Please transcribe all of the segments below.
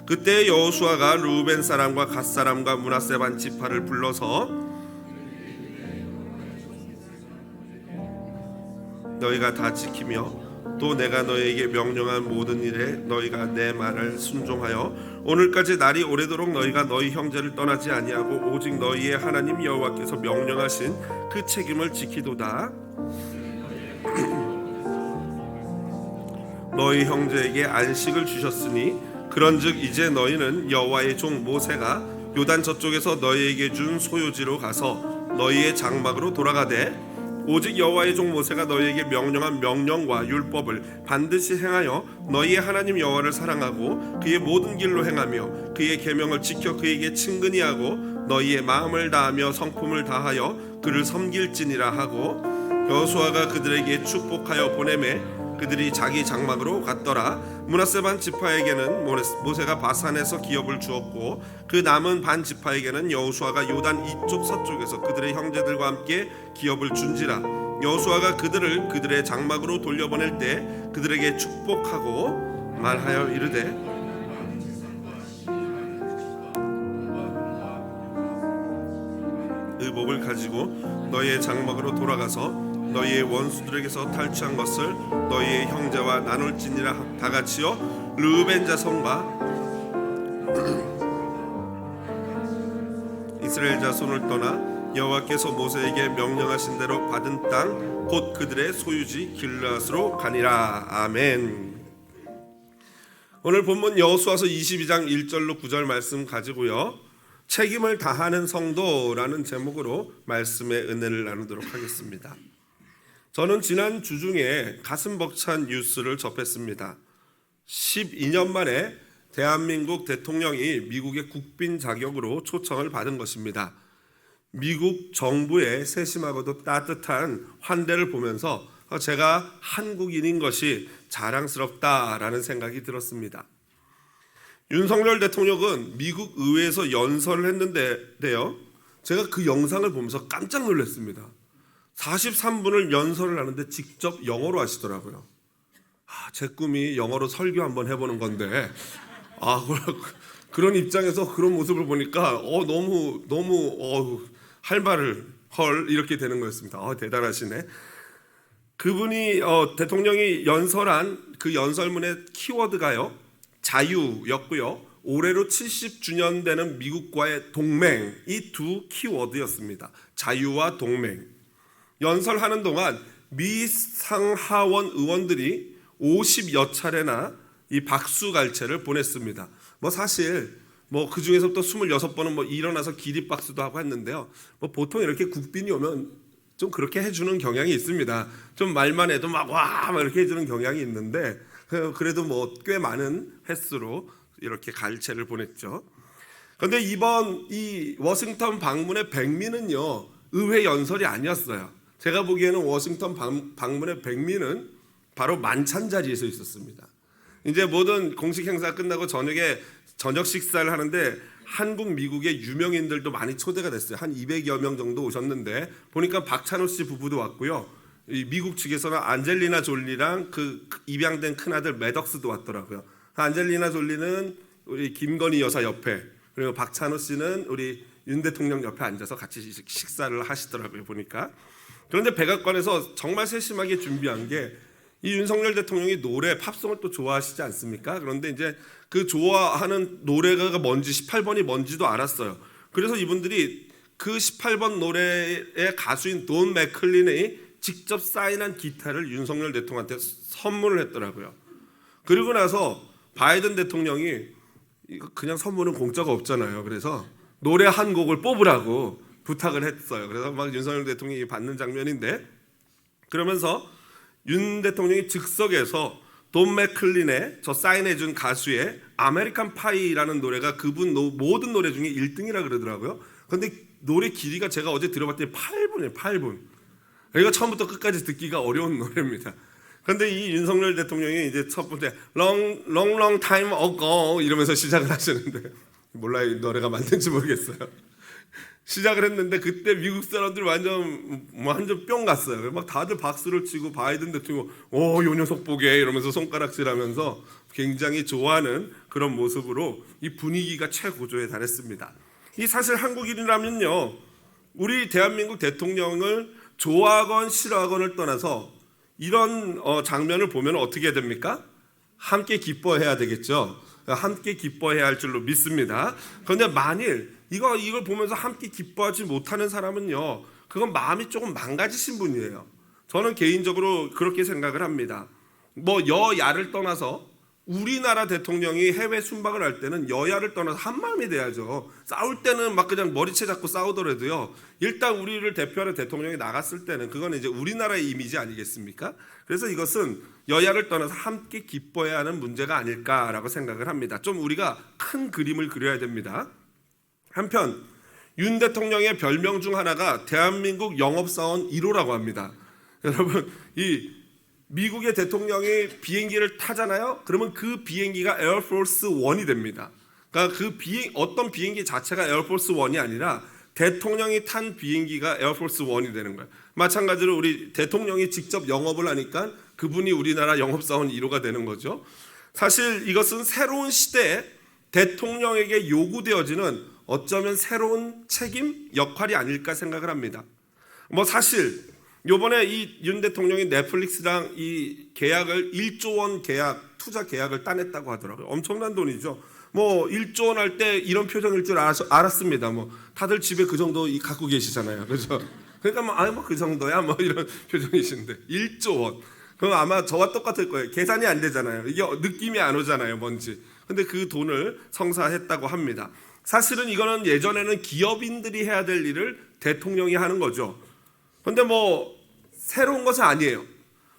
그때 여호수아가 르우벤 사람과 갓 사람과 므낫세 반 지파를 불러서 너희가 다 지키며 또 내가 너희에게 명령한 모든 일에 너희가 내 말을 순종하여 오늘까지 날이 오래도록 너희가 너희 형제를 떠나지 아니하고 오직 너희의 하나님 여호와께서 명령하신 그 책임을 지키도다. 너희 형제에게 안식을 주셨으니 그런즉 이제 너희는 여호와의 종 모세가 요단 저쪽에서 너희에게 준 소유지로 가서 너희의 장막으로 돌아가되 오직 여호와의 종 모세가 너희에게 명령한 명령과 율법을 반드시 행하여 너희의 하나님 여호와를 사랑하고 그의 모든 길로 행하며 그의 계명을 지켜 그에게 친근히 하고 너희의 마음을 다하며 성품을 다하여 그를 섬길지니라 하고 여호수아가 그들에게 축복하여 보내매 그들이 자기 장막으로 갔더라. 므낫세 반 지파에게는 모세가 바산에서 기업을 주었고 그 남은 반 지파에게는 여호수아가 요단 이쪽 서쪽에서 그들의 형제들과 함께 기업을 준지라. 여호수아가 그들의 장막으로 돌려보낼 때 그들에게 축복하고 말하여 이르되 의복을 가지고 너희의 장막으로 돌아가서 너희의 원수들에게서 탈취한 것을 너희의 형제와 나눌지니라. 다같이요 르우벤 자손과 이스라엘 자손을 떠나 여호와께서 모세에게 명령하신 대로 받은 땅 곧 그들의 소유지 길르앗으로 가니라. 아멘. 오늘 본문 여호수아서 22장 1절로 9절 말씀 가지고요 책임을 다하는 성도라는 제목으로 말씀의 은혜를 나누도록 하겠습니다. 저는 지난 주 중에 가슴 벅찬 뉴스를 접했습니다. 12년 만에 대한민국 대통령이 미국의 국빈 자격으로 초청을 받은 것입니다. 미국 정부의 세심하고도 따뜻한 환대를 보면서 제가 한국인인 것이 자랑스럽다라는 생각이 들었습니다. 윤석열 대통령은 미국 의회에서 연설을 했는데요, 제가 그 영상을 보면서 깜짝 놀랐습니다. 43분을 연설을 하는데 직접 영어로 하시더라고요. 제 꿈이 영어로 설교 한번 해보는 건데 그런 입장에서 그런 모습을 보니까 너무 할 말을 이렇게 되는 거였습니다. 대단하시네. 그분이 대통령이 연설한 그 연설문의 키워드가요 자유였고요. 올해로 70주년 되는 미국과의 동맹, 이 두 키워드였습니다. 자유와 동맹. 연설하는 동안 미 상하원 의원들이 50여 차례나 이 박수갈채를 보냈습니다. 사실 그 중에서 또 26번은 일어나서 기립박수도 하고 했는데요. 보통 이렇게 국빈이 오면 좀 그렇게 해주는 경향이 있습니다. 좀 말만 해도 막 이렇게 해주는 경향이 있는데 그래도 꽤 많은 횟수로 이렇게 갈채를 보냈죠. 그런데 이번 이 워싱턴 방문의 백미는요 의회 연설이 아니었어요. 제가 보기에는 워싱턴 방문의 백미는 바로 만찬 자리에서 있었습니다. 이제 모든 공식 행사 끝나고 저녁에 저녁 식사를 하는데 한국, 미국의 유명인들도 많이 초대가 됐어요. 한 200여 명 정도 오셨는데 보니까 박찬호 씨 부부도 왔고요. 이 미국 측에서는 안젤리나 졸리랑 그 입양된 큰아들 매덕스도 왔더라고요. 안젤리나 졸리는 우리 김건희 여사 옆에, 그리고 박찬호 씨는 우리 윤 대통령 옆에 앉아서 같이 식사를 하시더라고요, 보니까. 그런데 백악관에서 정말 세심하게 준비한 게 이 윤석열 대통령이 노래, 팝송을 또 좋아하시지 않습니까? 그런데 이제 그 좋아하는 노래가 뭔지, 18번이 뭔지도 알았어요. 그래서 이분들이 그 18번 노래의 가수인 돈 맥클린이 직접 사인한 기타를 윤석열 대통령한테 선물을 했더라고요. 그리고 나서 바이든 대통령이 그냥 선물은 공짜가 없잖아요. 그래서 노래 한 곡을 뽑으라고 부탁을 했어요. 그래서 막 윤석열 대통령이 받는 장면인데, 그러면서 윤 대통령이 즉석에서 돈 맥클린의 저 사인해준 가수의 아메리칸 파이라는 노래가 그분 모든 노래 중에 1등이라 그러더라고요. 그런데 노래 길이가 제가 어제 들어봤더니 8분이에요. 8분. 이거 처음부터 끝까지 듣기가 어려운 노래입니다. 그런데 이 윤석열 대통령이 이제 첫 번째 long time ago 이러면서 시작을 하시는데 몰라요, 이 노래가 맞는지 모르겠어요. 시작을 했는데 그때 미국 사람들이 완전 뿅 갔어요. 막 다들 박수를 치고 바이든 대통령 요 녀석 보게 이러면서 손가락질하면서 굉장히 좋아하는 그런 모습으로 이 분위기가 최고조에 달했습니다. 이 사실 한국인이라면요, 우리 대한민국 대통령을 좋아하건 싫어하건을 떠나서 이런 장면을 보면 어떻게 됩니까? 함께 기뻐해야 되겠죠. 함께 기뻐해야 할 줄로 믿습니다. 그런데 만일 이걸 보면서 함께 기뻐하지 못하는 사람은요, 그건 마음이 조금 망가지신 분이에요. 저는 개인적으로 그렇게 생각을 합니다. 여야를 떠나서 우리나라 대통령이 해외 순방을 할 때는 여야를 떠나서 한 마음이 돼야죠. 싸울 때는 막 그냥 머리채 잡고 싸우더라도요, 일단 우리를 대표하는 대통령이 나갔을 때는 그건 이제 우리나라의 이미지 아니겠습니까? 그래서 이것은 여야를 떠나서 함께 기뻐해야 하는 문제가 아닐까라고 생각을 합니다. 좀 우리가 큰 그림을 그려야 됩니다. 한편 윤 대통령의 별명 중 하나가 대한민국 영업사원 1호라고 합니다. 여러분, 이 미국의 대통령이 비행기를 타잖아요. 그러면 그 비행기가 에어포스 1이 됩니다. 그러니까 어떤 비행기 자체가 에어포스 1이 아니라 대통령이 탄 비행기가 에어포스 1이 되는 거예요. 마찬가지로 우리 대통령이 직접 영업을 하니까 그분이 우리나라 영업사원 1호가 되는 거죠. 사실 이것은 새로운 시대에 대통령에게 요구되어지는 어쩌면 새로운 책임, 역할이 아닐까 생각을 합니다. 사실 요번에 이 윤 대통령이 넷플릭스랑 이 계약을 1조 원 투자 계약을 따냈다고 하더라고요. 엄청난 돈이죠. 1조 원 할 때 이런 표정일 줄 알았습니다. 다들 집에 그 정도 갖고 계시잖아요. 그렇죠? 그러니까 그 정도야 이런 표정이신데 1조 원. 그럼 아마 저와 똑같을 거예요. 계산이 안 되잖아요. 이게 느낌이 안 오잖아요, 뭔지. 근데 그 돈을 성사했다고 합니다. 사실은 이거는 예전에는 기업인들이 해야 될 일을 대통령이 하는 거죠. 그런데 새로운 것은 아니에요.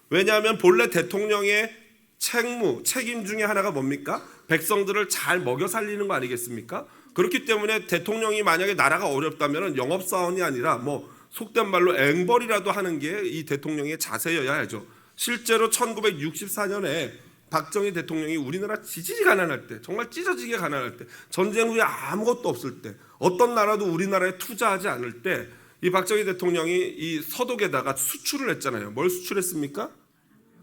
왜냐하면 본래 대통령의 책임 중에 하나가 뭡니까? 백성들을 잘 먹여 살리는 거 아니겠습니까? 그렇기 때문에 대통령이 만약에 나라가 어렵다면 영업사원이 아니라 속된 말로 앵벌이라도 하는 게 이 대통령의 자세여야 하죠. 실제로 1964년에 박정희 대통령이 우리나라 지지지 가난할 때, 정말 찢어지게 가난할 때, 전쟁 후에 아무것도 없을 때, 어떤 나라도 우리나라에 투자하지 않을 때 이 박정희 대통령이 이 서독에다가 수출을 했잖아요. 뭘 수출했습니까?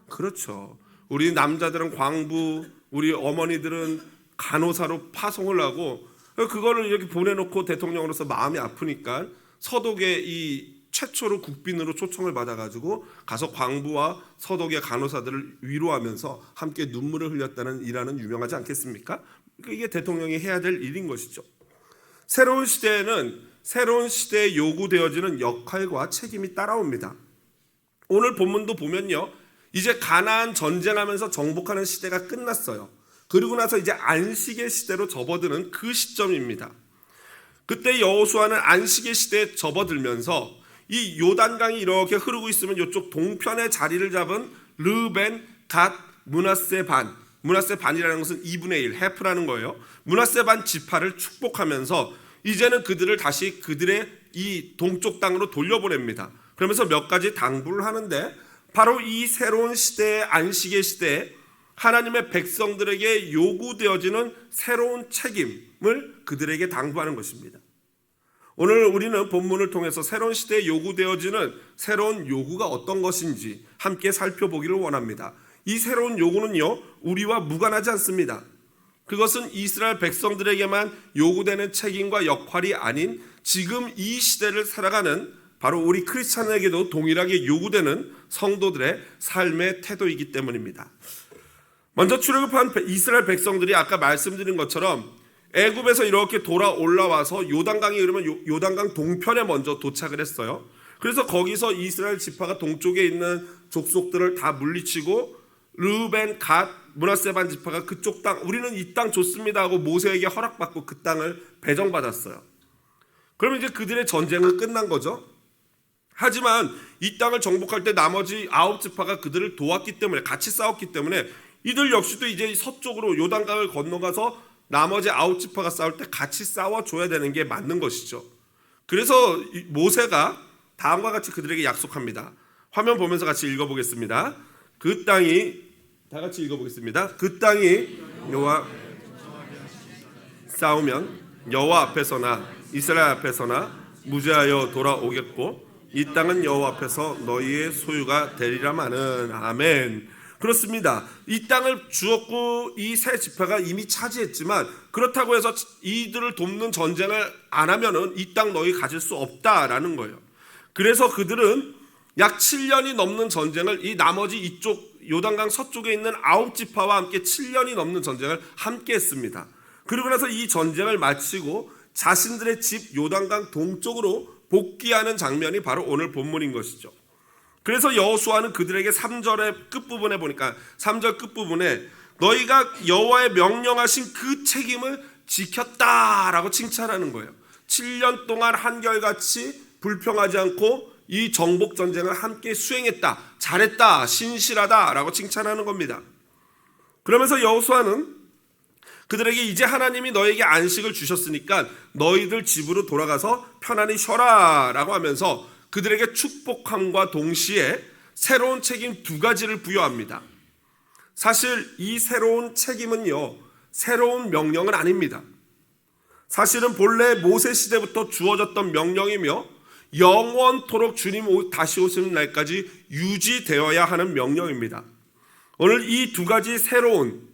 그렇죠. 우리 남자들은 광부, 우리 어머니들은 간호사로 파송을 하고 그거를 이렇게 보내놓고 대통령으로서 마음이 아프니까 서독에 이 최초로 국빈으로 초청을 받아가지고 가서 광부와 서독의 간호사들을 위로하면서 함께 눈물을 흘렸다는 일화는 유명하지 않겠습니까? 이게 대통령이 해야 될 일인 것이죠. 새로운 시대에 요구되어지는 역할과 책임이 따라옵니다. 오늘 본문도 보면요, 이제 가나안 전쟁하면서 정복하는 시대가 끝났어요. 그리고 나서 이제 안식의 시대로 접어드는 그 시점입니다. 그때 여호수아는 안식의 시대에 접어들면서 이 요단강이 이렇게 흐르고 있으면 이쪽 동편에 자리를 잡은 르벤, 갓, 므낫세 반이라는 것은 2분의 1, 해프라는 거예요. 므낫세 반 지파를 축복하면서 이제는 그들을 다시 그들의 이 동쪽 땅으로 돌려보냅니다. 그러면서 몇 가지 당부를 하는데, 바로 이 새로운 시대의 안식의 시대에 하나님의 백성들에게 요구되어지는 새로운 책임을 그들에게 당부하는 것입니다. 오늘 우리는 본문을 통해서 새로운 시대에 요구되어지는 새로운 요구가 어떤 것인지 함께 살펴보기를 원합니다. 이 새로운 요구는요, 우리와 무관하지 않습니다. 그것은 이스라엘 백성들에게만 요구되는 책임과 역할이 아닌 지금 이 시대를 살아가는 바로 우리 크리스찬에게도 동일하게 요구되는 성도들의 삶의 태도이기 때문입니다. 먼저 출애굽한 이스라엘 백성들이 아까 말씀드린 것처럼 애굽에서 이렇게 돌아 올라와서 요단강이 흐르면 요단강 동편에 먼저 도착을 했어요. 그래서 거기서 이스라엘 지파가 동쪽에 있는 족속들을 다 물리치고 르벤, 갓, 므낫세 반 지파가 그쪽 땅, 우리는 이 땅 좋습니다 하고 모세에게 허락받고 그 땅을 배정받았어요. 그러면 이제 그들의 전쟁은 끝난 거죠. 하지만 이 땅을 정복할 때 나머지 9지파가 그들을 도왔기 때문에, 같이 싸웠기 때문에 이들 역시도 이제 서쪽으로 요단강을 건너가서 나머지 9지파가 싸울 때 같이 싸워줘야 되는 게 맞는 것이죠. 그래서 모세가 다음과 같이 그들에게 약속합니다. 화면 보면서 같이 읽어보겠습니다. 그 땅이, 다 같이 읽어보겠습니다. 그 땅이 여호와 싸우면 여호와 앞에서나 이스라엘 앞에서나 무죄하여 돌아오겠고 이 땅은 여호와 앞에서 너희의 소유가 되리라마는. 아멘. 그렇습니다. 이 땅을 주었고 이 세 지파가 이미 차지했지만 그렇다고 해서 이들을 돕는 전쟁을 안 하면은 이 땅 너희 가질 수 없다라는 거예요. 그래서 그들은 약 7년이 넘는 전쟁을 이 나머지 이쪽 요단강 서쪽에 있는 9지파와 함께 7년이 넘는 전쟁을 함께 했습니다. 그리고 나서 이 전쟁을 마치고 자신들의 집 요단강 동쪽으로 복귀하는 장면이 바로 오늘 본문인 것이죠. 그래서 여호수아는 그들에게 3절의 끝부분에 보니까 3절 끝부분에 너희가 여호와의 명령하신 그 책임을 지켰다라고 칭찬하는 거예요. 7년 동안 한결같이 불평하지 않고 이 정복 전쟁을 함께 수행했다, 잘했다, 신실하다라고 칭찬하는 겁니다. 그러면서 여호수아는 그들에게 이제 하나님이 너에게 안식을 주셨으니까 너희들 집으로 돌아가서 편안히 쉬어라라고 하면서 그들에게 축복함과 동시에 새로운 책임 2가지를 부여합니다. 사실 이 새로운 책임은요, 새로운 명령은 아닙니다. 사실은 본래 모세 시대부터 주어졌던 명령이며 영원토록 주님 다시 오시는 날까지 유지되어야 하는 명령입니다. 오늘 이 2가지 새로운,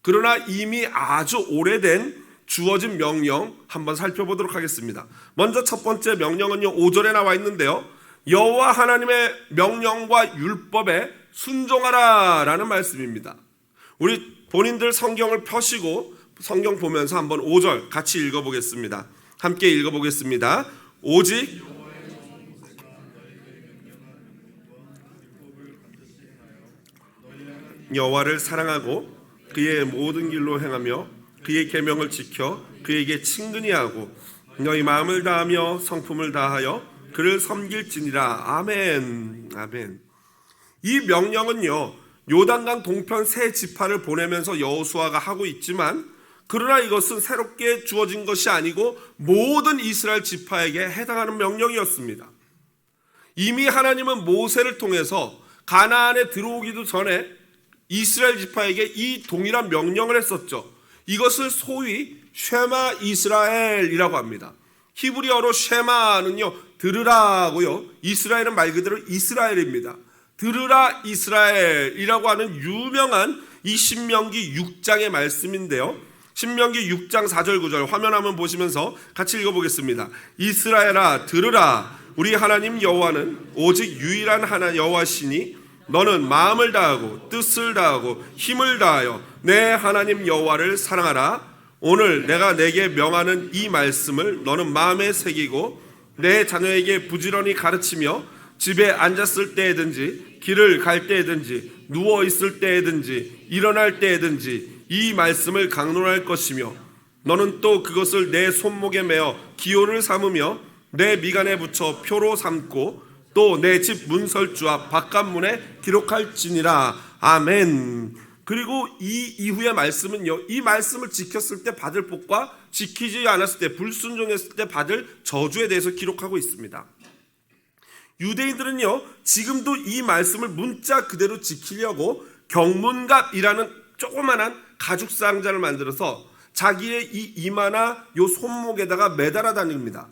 그러나 이미 아주 오래된 주어진 명령 한번 살펴보도록 하겠습니다. 먼저 첫 번째 명령은요, 5절에 나와 있는데요, 여호와 하나님의 명령과 율법에 순종하라 라는 말씀입니다. 우리 본인들 성경을 펴시고 성경 보면서 한번 5절 같이 읽어보겠습니다. 함께 읽어보겠습니다. 오직 여호와를 사랑하고 그의 모든 길로 행하며 그의 계명을 지켜 그에게 친근히 하고 너희 마음을 다하며 성품을 다하여 그를 섬길지니라. 아멘. 아멘. 이 명령은요, 요단강 동편 세 지파를 보내면서 여호수아가 하고 있지만 그러나 이것은 새롭게 주어진 것이 아니고 모든 이스라엘 지파에게 해당하는 명령이었습니다. 이미 하나님은 모세를 통해서 가나안에 들어오기도 전에 이스라엘 지파에게 이 동일한 명령을 했었죠. 이것을 소위 쉐마 이스라엘이라고 합니다. 히브리어로 쉐마는요, 들으라고요. 이스라엘은 말 그대로 이스라엘입니다. 들으라 이스라엘이라고 하는 유명한 이 신명기 6장의 말씀인데요. 신명기 6장 4절 9절 화면 한번 보시면서 같이 읽어보겠습니다. 이스라엘아 들으라. 우리 하나님 여호와는 오직 유일한 하나 여호와시니 너는 마음을 다하고 뜻을 다하고 힘을 다하여 내 하나님 여호와를 사랑하라. 오늘 내가 내게 명하는 이 말씀을 너는 마음에 새기고 내 자녀에게 부지런히 가르치며 집에 앉았을 때에든지 길을 갈 때에든지 누워 있을 때에든지 일어날 때에든지 이 말씀을 강론할 것이며 너는 또 그것을 내 손목에 매어 기호를 삼으며 내 미간에 붙여 표로 삼고 또 내 집 문설주 앞 바깥문에 기록할지니라. 아멘. 그리고 이 이후의 말씀은요, 이 말씀을 지켰을 때 받을 복과 지키지 않았을 때 불순종했을 때 받을 저주에 대해서 기록하고 있습니다. 유대인들은요, 지금도 이 말씀을 문자 그대로 지키려고 경문갑이라는 조그만한 가죽 상자를 만들어서 자기의 이 이마나 요 손목에다가 매달아 다닙니다.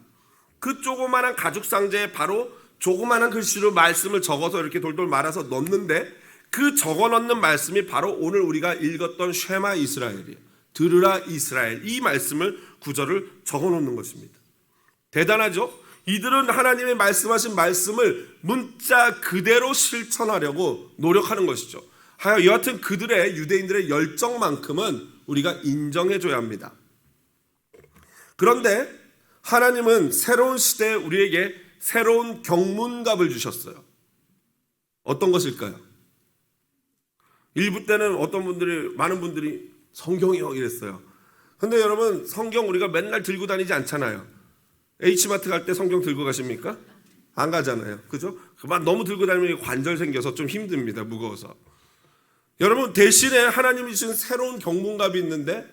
그 조그만한 가죽 상자에 바로 조그만한 글씨로 말씀을 적어서 이렇게 돌돌 말아서 넣는데 그 적어 넣는 말씀이 바로 오늘 우리가 읽었던 쉐마 이스라엘이에요. 들으라 이스라엘. 이 말씀을 구절을 적어 놓는 것입니다. 대단하죠? 이들은 하나님의 말씀하신 말씀을 문자 그대로 실천하려고 노력하는 것이죠. 하여 여하튼 그들의 유대인들의 열정만큼은 우리가 인정해줘야 합니다. 그런데 하나님은 새로운 시대에 우리에게 새로운 경문갑을 주셨어요. 어떤 것일까요? 일부 때는 많은 분들이 성경이요 이랬어요. 근데 여러분, 성경 우리가 맨날 들고 다니지 않잖아요. H마트 갈 때 성경 들고 가십니까? 안 가잖아요. 그죠? 그만 너무 들고 다니면 관절 생겨서 좀 힘듭니다. 무거워서. 여러분, 대신에 하나님이 주신 새로운 경문갑이 있는데,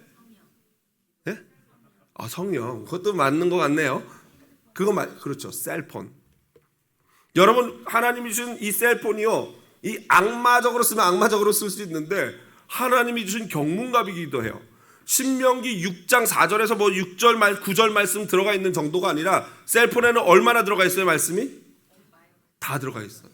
예? 성령. 그것도 맞는 것 같네요. 그렇죠. 셀폰. 여러분, 하나님이 주신 이 셀폰이요, 이 악마적으로 쓰면 악마적으로 쓸 수 있는데 하나님이 주신 경문갑이기도 해요. 신명기 6장 4절에서 뭐 6절 9절 말씀 들어가 있는 정도가 아니라 셀폰에는 얼마나 들어가 있어요? 말씀이? 다 들어가 있어요.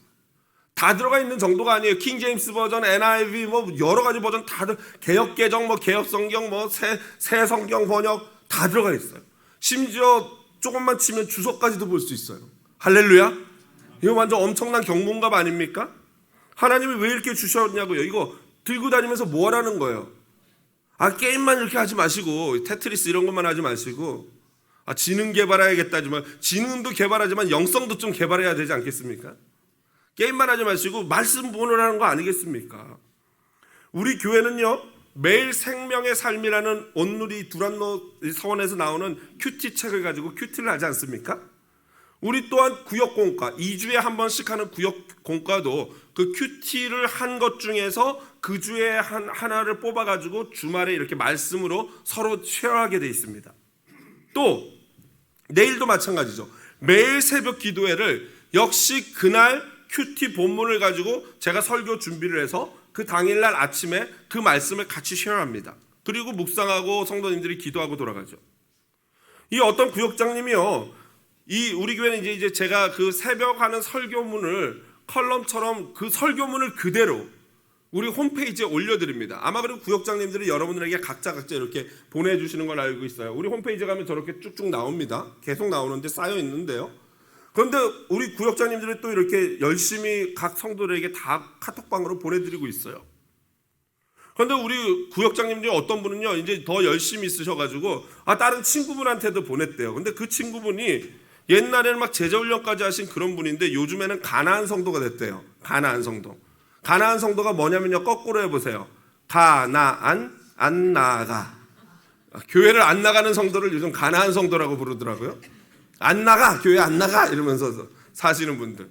다 들어가 있는 정도가 아니에요. 킹 제임스 버전, NIV 뭐 여러 가지 버전 다 개역 개정 뭐 개역 성경 뭐 새 성경 번역 다 들어가 있어요. 심지어 조금만 치면 주석까지도 볼 수 있어요. 할렐루야. 이거 완전 엄청난 경문갑 아닙니까? 하나님이 왜 이렇게 주셨냐고요. 이거 들고 다니면서 뭐 하라는 거예요? 게임만 이렇게 하지 마시고 테트리스 이런 것만 하지 마시고 지능 개발해야겠다지만 지능도 개발하지만 영성도 좀 개발해야 되지 않겠습니까? 게임만 하지 마시고 말씀 보느라는 거 아니겠습니까? 우리 교회는요 매일 생명의 삶이라는 온누리 두란노 서원에서 나오는 큐티 책을 가지고 큐티를 하지 않습니까? 우리 또한 구역공과 2주에 한 번씩 하는 구역공과도 그 큐티를 한 것 중에서 그 주에 하나를 뽑아가지고 주말에 이렇게 말씀으로 서로 쉐어하게 돼 있습니다. 또 내일도 마찬가지죠. 매일 새벽 기도회를 역시 그날 큐티 본문을 가지고 제가 설교 준비를 해서 그 당일날 아침에 그 말씀을 같이 쉐어합니다. 그리고 묵상하고 성도님들이 기도하고 돌아가죠. 이 어떤 구역장님이요. 우리 교회는 이제 제가 그 새벽 하는 설교문을 컬럼처럼 그 설교문을 그대로 우리 홈페이지에 올려드립니다. 아마 그리고 구역장님들이 여러분들에게 각자 이렇게 보내주시는 걸 알고 있어요. 우리 홈페이지에 가면 저렇게 쭉쭉 나옵니다. 계속 나오는데 쌓여 있는데요. 그런데 우리 구역장님들이 또 이렇게 열심히 각 성도들에게 다 카톡방으로 보내드리고 있어요. 그런데 우리 구역장님들이 어떤 분은요, 이제 더 열심히 쓰셔가지고 다른 친구분한테도 보냈대요. 근데 그 친구분이 옛날에는 막 제자훈련까지 하신 그런 분인데 요즘에는 가나안 성도가 됐대요. 가나안 성도. 가나안 성도가 뭐냐면요, 거꾸로 해보세요. 가나안 안 나가. 교회를 안 나가는 성도를 요즘 가나안 성도라고 부르더라고요. 안 나가, 교회 안 나가 이러면서 사시는 분들.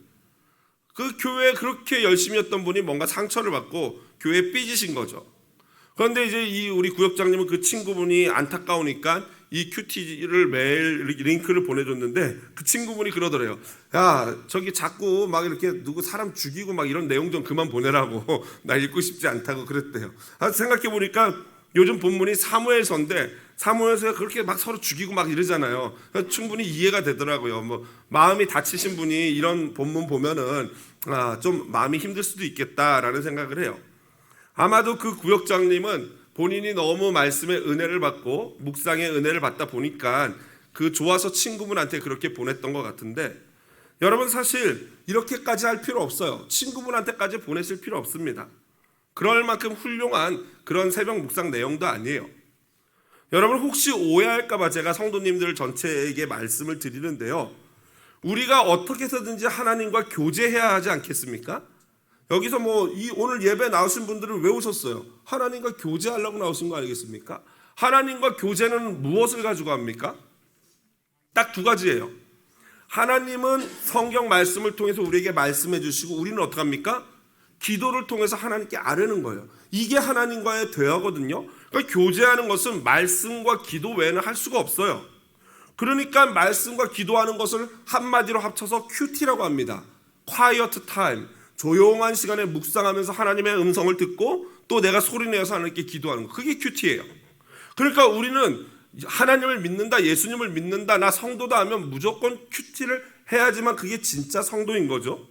그 교회에 그렇게 열심히 했던 분이 뭔가 상처를 받고 교회에 삐지신 거죠. 그런데 이제 우리 구역장님은 그 친구분이 안타까우니까 이 큐티를 매일 링크를 보내줬는데 그 친구분이 그러더래요. 야, 저기 자꾸 막 이렇게 누구 사람 죽이고 막 이런 내용 좀 그만 보내라고. 나 읽고 싶지 않다고 그랬대요. 생각해보니까 요즘 본문이 사무엘서인데 사무엘서에 그렇게 막 서로 죽이고 막 이러잖아요. 충분히 이해가 되더라고요. 뭐 마음이 다치신 분이 이런 본문 보면은 좀 마음이 힘들 수도 있겠다라는 생각을 해요. 아마도 그 구역장님은 본인이 너무 말씀의 은혜를 받고 묵상의 은혜를 받다 보니까 그 좋아서 친구분한테 그렇게 보냈던 것 같은데, 여러분 사실 이렇게까지 할 필요 없어요. 친구분한테까지 보내실 필요 없습니다. 그럴 만큼 훌륭한 그런 새벽 묵상 내용도 아니에요. 여러분 혹시 오해할까 봐 제가 성도님들 전체에게 말씀을 드리는데요, 우리가 어떻게 해서든지 하나님과 교제해야 하지 않겠습니까? 여기서 오늘 예배 나오신 분들은 왜 오셨어요? 하나님과 교제하려고 나오신 거 아니겠습니까? 하나님과 교제는 무엇을 가지고 합니까? 딱 두 가지예요. 하나님은 성경 말씀을 통해서 우리에게 말씀해 주시고 우리는 어떻게 합니까? 기도를 통해서 하나님께 아뢰는 거예요. 이게 하나님과의 대화거든요. 그러니까 교제하는 것은 말씀과 기도 외에는 할 수가 없어요. 그러니까 말씀과 기도하는 것을 한마디로 합쳐서 큐티라고 합니다. Quiet time. 조용한 시간에 묵상하면서 하나님의 음성을 듣고 또 내가 소리내어서 하나님께 기도하는 거, 그게 큐티예요. 그러니까 우리는 하나님을 믿는다, 예수님을 믿는다, 나 성도다 하면 무조건 큐티를 해야지만 그게 진짜 성도인 거죠.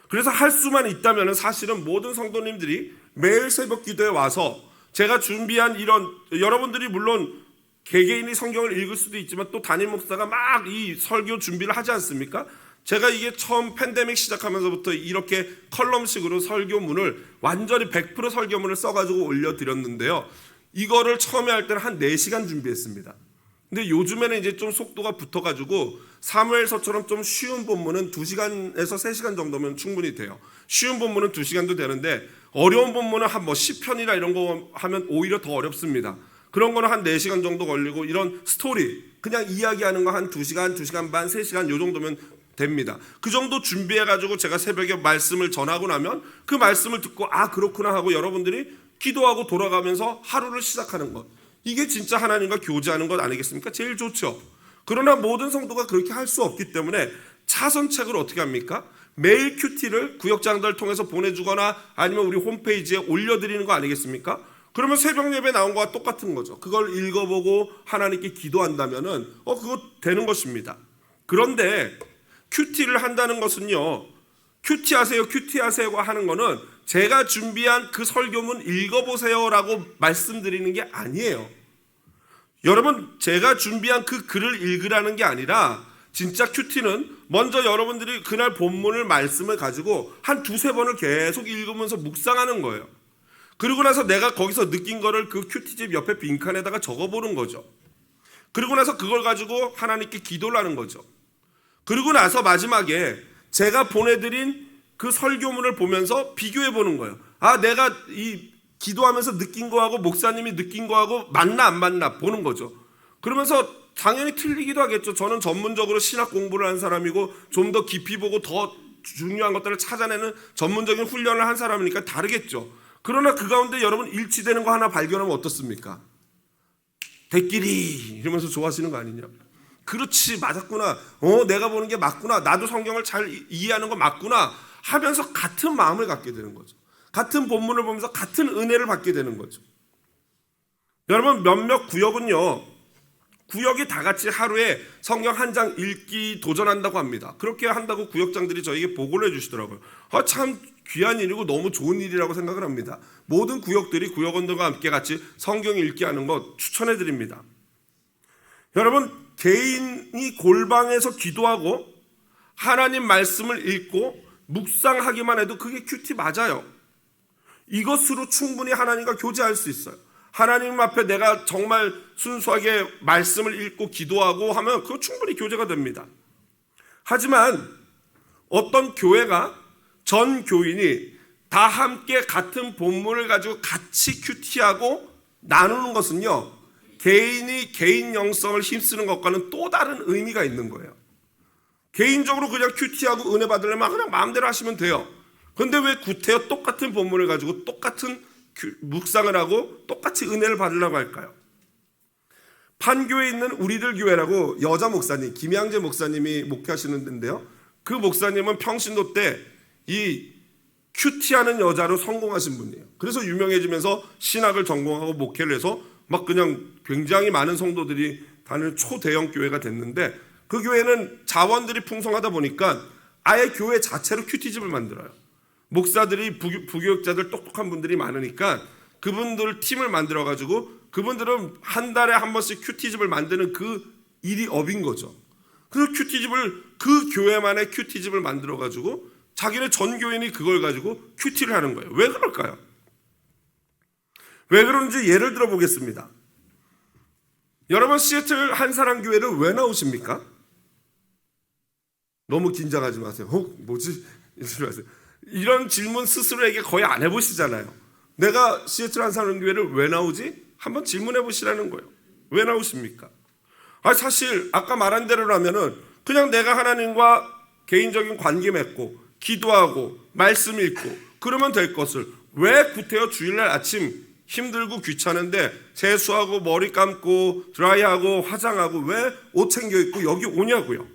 그래서 할 수만 있다면 사실은 모든 성도님들이 매일 새벽 기도에 와서 제가 준비한 이런, 여러분들이 물론 개개인이 성경을 읽을 수도 있지만 또 담임 목사가 막 이 설교 준비를 하지 않습니까? 제가 이게 처음 팬데믹 시작하면서부터 이렇게 컬럼식으로 설교문을 완전히 100% 설교문을 써가지고 올려드렸는데요. 이거를 처음에 할 때는 한 4시간 준비했습니다. 근데 요즘에는 이제 좀 속도가 붙어가지고 사무엘서처럼 좀 쉬운 본문은 2시간에서 3시간 정도면 충분히 돼요. 쉬운 본문은 2시간도 되는데 어려운 본문은 한 시편이나 이런 거 하면 오히려 더 어렵습니다. 그런 거는 한 4시간 정도 걸리고 이런 스토리, 그냥 이야기하는 거 한 2시간, 2시간 반, 3시간 요 정도면 됩니다. 그 정도 준비해가지고 제가 새벽에 말씀을 전하고 나면 그 말씀을 듣고 그렇구나 하고 여러분들이 기도하고 돌아가면서 하루를 시작하는 것, 이게 진짜 하나님과 교제하는 것 아니겠습니까? 제일 좋죠. 그러나 모든 성도가 그렇게 할 수 없기 때문에 차선책을 어떻게 합니까? 매일 큐티를 구역장들 통해서 보내주거나 아니면 우리 홈페이지에 올려드리는 거 아니겠습니까? 그러면 새벽 예배 나온 거와 똑같은 거죠. 그걸 읽어보고 하나님께 기도한다면은 그거 되는 것입니다. 그런데 큐티를 한다는 것은요, 큐티하세요, 큐티하세요 하는 거는 제가 준비한 그 설교문 읽어보세요라고 말씀드리는 게 아니에요. 여러분, 제가 준비한 그 글을 읽으라는 게 아니라 진짜 큐티는 먼저 여러분들이 그날 본문을 말씀을 가지고 한 두세 번을 계속 읽으면서 묵상하는 거예요. 그리고 나서 내가 거기서 느낀 거를 그 큐티집 옆에 빈칸에다가 적어보는 거죠. 그리고 나서 그걸 가지고 하나님께 기도를 하는 거죠. 그리고 나서 마지막에 제가 보내드린 그 설교문을 보면서 비교해 보는 거예요. 내가 이 기도하면서 느낀 거하고 목사님이 느낀 거하고 맞나 안 맞나 보는 거죠. 그러면서 당연히 틀리기도 하겠죠. 저는 전문적으로 신학 공부를 한 사람이고 좀 더 깊이 보고 더 중요한 것들을 찾아내는 전문적인 훈련을 한 사람이니까 다르겠죠. 그러나 그 가운데 여러분 일치되는 거 하나 발견하면 어떻습니까? 대끼리 이러면서 좋아하시는 거 아니냐? 그렇지, 맞았구나. 내가 보는 게 맞구나. 나도 성경을 잘 이해하는 거 맞구나 하면서 같은 마음을 갖게 되는 거죠. 같은 본문을 보면서 같은 은혜를 받게 되는 거죠. 여러분, 몇몇 구역은요, 구역이 다 같이 하루에 성경 한 장 읽기 도전한다고 합니다. 그렇게 한다고 구역장들이 저에게 보고를 해주시더라고요. 참 귀한 일이고 너무 좋은 일이라고 생각을 합니다. 모든 구역들이 구역원들과 함께 같이 성경 읽기 하는 것 추천해 드립니다. 여러분, 개인이 골방에서 기도하고 하나님 말씀을 읽고 묵상하기만 해도 그게 큐티 맞아요. 이것으로 충분히 하나님과 교제할 수 있어요. 하나님 앞에 내가 정말 순수하게 말씀을 읽고 기도하고 하면 그거 충분히 교제가 됩니다. 하지만 어떤 교회가 전 교인이 다 함께 같은 본문을 가지고 같이 큐티하고 나누는 것은요, 개인이 개인 영성을 힘쓰는 것과는 또 다른 의미가 있는 거예요. 개인적으로 그냥 큐티하고 은혜 받으려면 그냥 마음대로 하시면 돼요. 그런데 왜 구태여 똑같은 본문을 가지고 똑같은 묵상을 하고 똑같이 은혜를 받으려고 할까요? 판교에 있는 우리들 교회라고 여자 목사님, 김양재 목사님이 목회하시는 데인데요, 그 목사님은 평신도 때 이 큐티하는 여자로 성공하신 분이에요. 그래서 유명해지면서 신학을 전공하고 목회를 해서 막 그냥 굉장히 많은 성도들이 다니는 초대형 교회가 됐는데, 그 교회는 자원들이 풍성하다 보니까 아예 교회 자체로 큐티집을 만들어요. 목사들이 부교육자들 똑똑한 분들이 많으니까 그분들 팀을 만들어가지고 그분들은 한 달에 한 번씩 큐티집을 만드는 그 일이 업인 거죠. 그래서 그 교회만의 큐티집을 만들어가지고 자기네 전 교인이 그걸 가지고 큐티를 하는 거예요. 왜 그럴까요? 왜 그런지 예를 들어 보겠습니다. 여러분, 시애틀 한사랑 교회를 왜 나오십니까? 너무 긴장하지 마세요. 뭐지? 이러지 마세요. 이런 질문 스스로에게 거의 안 해보시잖아요. 내가 시애틀 한사랑 교회를 왜 나오지? 한번 질문해 보시라는 거예요. 왜 나오십니까? 사실 아까 말한 대로라면은 그냥 내가 하나님과 개인적인 관계 맺고 기도하고 말씀 읽고 그러면 될 것을 왜 구태여 주일날 아침 힘들고 귀찮은데 세수하고 머리 감고 드라이하고 화장하고 왜 옷 챙겨 입고 여기 오냐고요.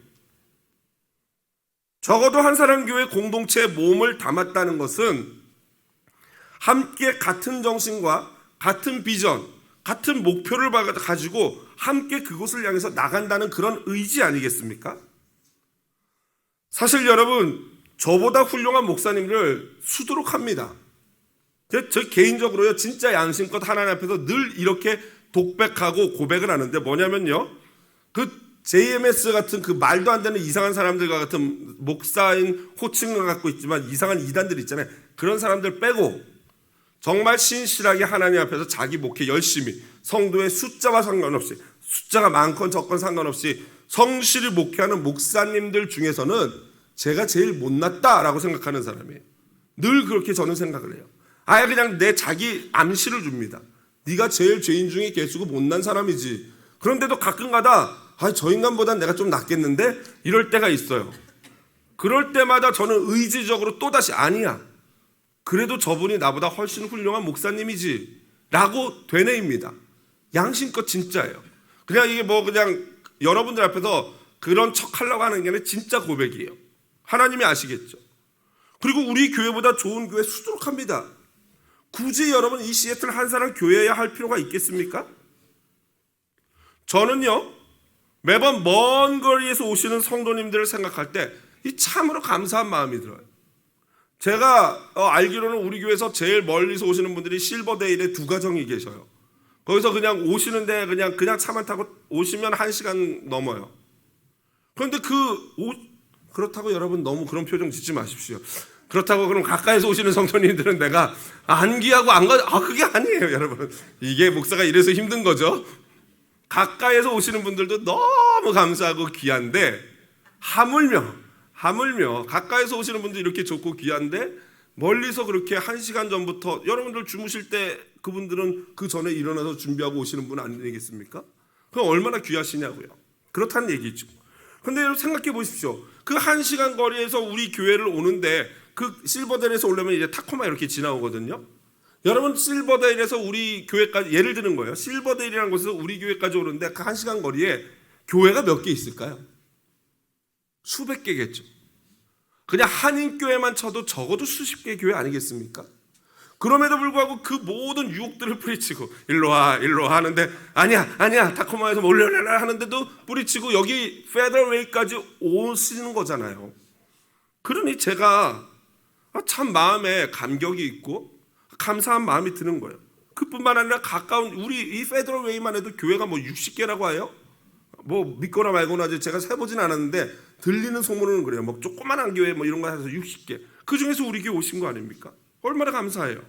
적어도 한사랑교회 공동체의 몸을 담았다는 것은 함께 같은 정신과 같은 비전, 같은 목표를 가지고 함께 그곳을 향해서 나간다는 그런 의지 아니겠습니까? 사실 여러분, 저보다 훌륭한 목사님들 수두룩 합니다. 저 개인적으로요, 진짜 양심껏 하나님 앞에서 늘 이렇게 독백하고 고백을 하는데, 뭐냐면요, 그 JMS 같은 그 말도 안 되는 이상한 사람들과 같은 목사인 호칭을 갖고 있지만 이상한 이단들 있잖아요. 그런 사람들 빼고 정말 신실하게 하나님 앞에서 자기 목회 열심히, 성도의 숫자와 상관없이, 숫자가 많건 적건 상관없이 성실히 목회하는 목사님들 중에서는 제가 제일 못났다라고 생각하는 사람이에요. 늘 그렇게 저는 생각을 해요. 아예 그냥 내 자기 암시를 줍니다. 네가 제일 죄인 중에 개수고 못난 사람이지. 그런데도 가끔가다 저 인간보단 내가 좀 낫겠는데? 이럴 때가 있어요. 그럴 때마다 저는 의지적으로 또다시 아니야, 그래도 저분이 나보다 훨씬 훌륭한 목사님이지 라고 되뇌입니다. 양심껏 진짜예요. 그냥 이게 그냥 여러분들 앞에서 그런 척 하려고 하는 게 아니라 진짜 고백이에요. 하나님이 아시겠죠. 그리고 우리 교회보다 좋은 교회 수두룩합니다. 굳이 여러분 이 시애틀 한사랑 교회여야 할 필요가 있겠습니까? 저는요, 매번 먼 거리에서 오시는 성도님들을 생각할 때 이 참으로 감사한 마음이 들어요. 제가 알기로는 우리 교회에서 제일 멀리서 오시는 분들이 실버데일에 2가정이 계셔요. 거기서 그냥 오시는데 그냥 차만 타고 오시면 1시간 넘어요. 그런데 그렇다고 여러분 너무 그런 표정 짓지 마십시오. 그렇다고 그럼 가까이서 오시는 성도님들은 내가 안 귀하고 안 가, 그게 아니에요, 여러분. 이게 목사가 이래서 힘든 거죠. 가까이서 오시는 분들도 너무 감사하고 귀한데 하물며 가까이서 오시는 분들 이렇게 좋고 귀한데 멀리서 그렇게 1시간 전부터 여러분들 주무실 때 그분들은 그 전에 일어나서 준비하고 오시는 분 아니겠습니까? 그럼 얼마나 귀하시냐고요. 그렇다는 얘기죠. 근데 여러분 생각해 보십시오. 그 1시간 거리에서 우리 교회를 오는데 그 실버데일에서 오려면 이제 타코마 이렇게 지나오거든요. 여러분 실버데일에서 우리 교회까지 예를 드는 거예요. 실버데일이라는 곳에서 우리 교회까지 오는데 그 1시간 거리에 교회가 몇 개 있을까요? 수백 개겠죠. 그냥 한인교회만 쳐도 적어도 수십 개 교회 아니겠습니까? 그럼에도 불구하고 그 모든 유혹들을 뿌리치고 일로 와 하는데 아니야 타코마에서 몰려라 하는데도 뿌리치고 여기 페더웨이까지 오시는 거잖아요. 그러니 제가 참 마음에 감격이 있고 감사한 마음이 드는 거예요. 그뿐만 아니라 가까운 우리 이 페더웨이만 해도 교회가 뭐 60개라고 해요. 뭐 믿거나 말거나 제가 세보진 않았는데 들리는 소문은 그래요. 뭐 조그만한 교회 뭐 이런 거 해서 60개. 그 중에서 우리 교회 오신 거 아닙니까? 얼마나 감사해요.